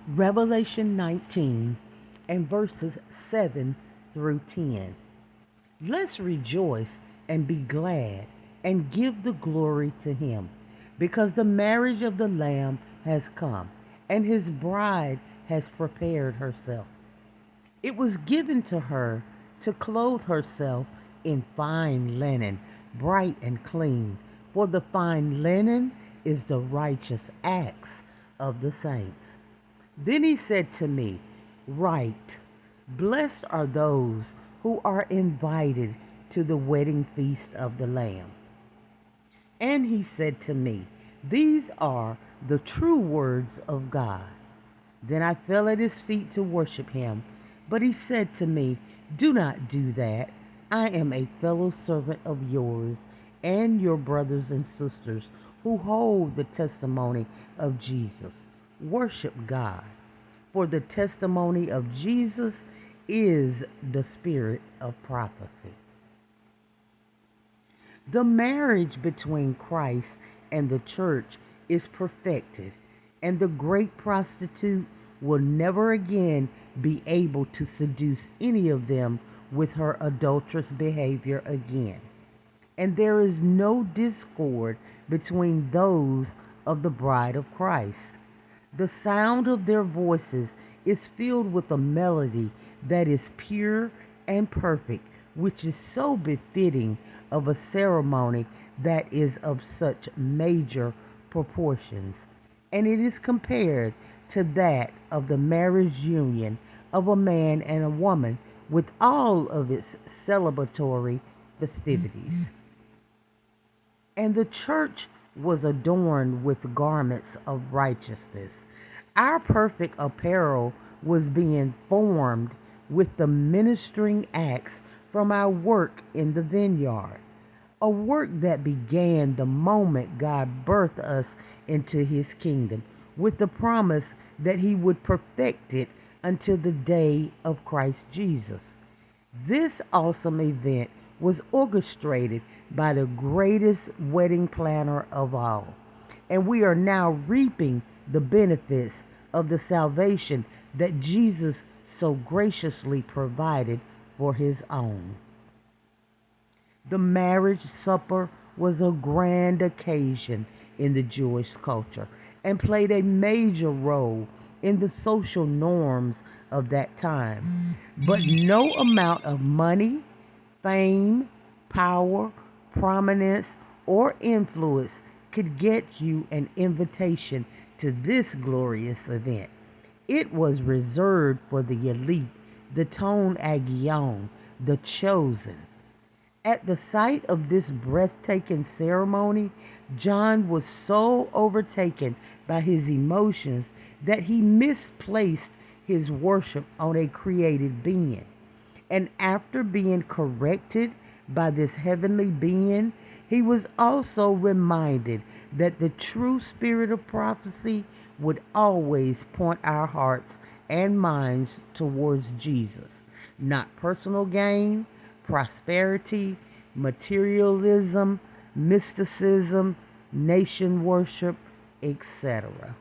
Revelation 19 and verses 7 through 10. Let's rejoice and be glad and give the glory to him, because the marriage of the Lamb has come, and his bride has prepared herself. It was given to her to clothe herself in fine linen, bright and clean, for the fine linen is the righteous acts of the saints. Then he said to me, write, blessed are those who are invited to the wedding feast of the Lamb. And he said to me, these are the true words of God. Then I fell at his feet to worship him. But he said to me, do not do that. I am a fellow servant of yours and your brothers and sisters who hold the testimony of Jesus. Worship God. For the testimony of Jesus is the spirit of prophecy. The marriage between Christ and the church is perfected, and the great prostitute will never again be able to seduce any of them with her adulterous behavior again. And there is no discord between those of the bride of Christ. The sound of their voices is filled with a melody that is pure and perfect, which is so befitting of a ceremony that is of such major proportions. And it is compared to that of the marriage union of a man and a woman with all of its celebratory festivities. And the church was adorned with garments of righteousness. Our perfect apparel was being formed with the ministering acts from our work in the vineyard, a work that began the moment God birthed us into his kingdom, with the promise that he would perfect it until the day of Christ Jesus. This awesome event was orchestrated by the greatest wedding planner of all, and we are now reaping the benefits of the salvation that Jesus so graciously provided for his own. The marriage supper was a grand occasion in the Jewish culture and played a major role in the social norms of that time. But no amount of money, fame, power, prominence, or influence could get you an invitation to this glorious event. It was reserved for the elite, the ton Agion, the chosen. At the sight of this breathtaking ceremony, John was so overtaken by his emotions that he misplaced his worship on a created being. And after being corrected by this heavenly being, he was also reminded that the true spirit of prophecy would always point our hearts and minds towards Jesus, not personal gain, prosperity, materialism, mysticism, nation worship, etc.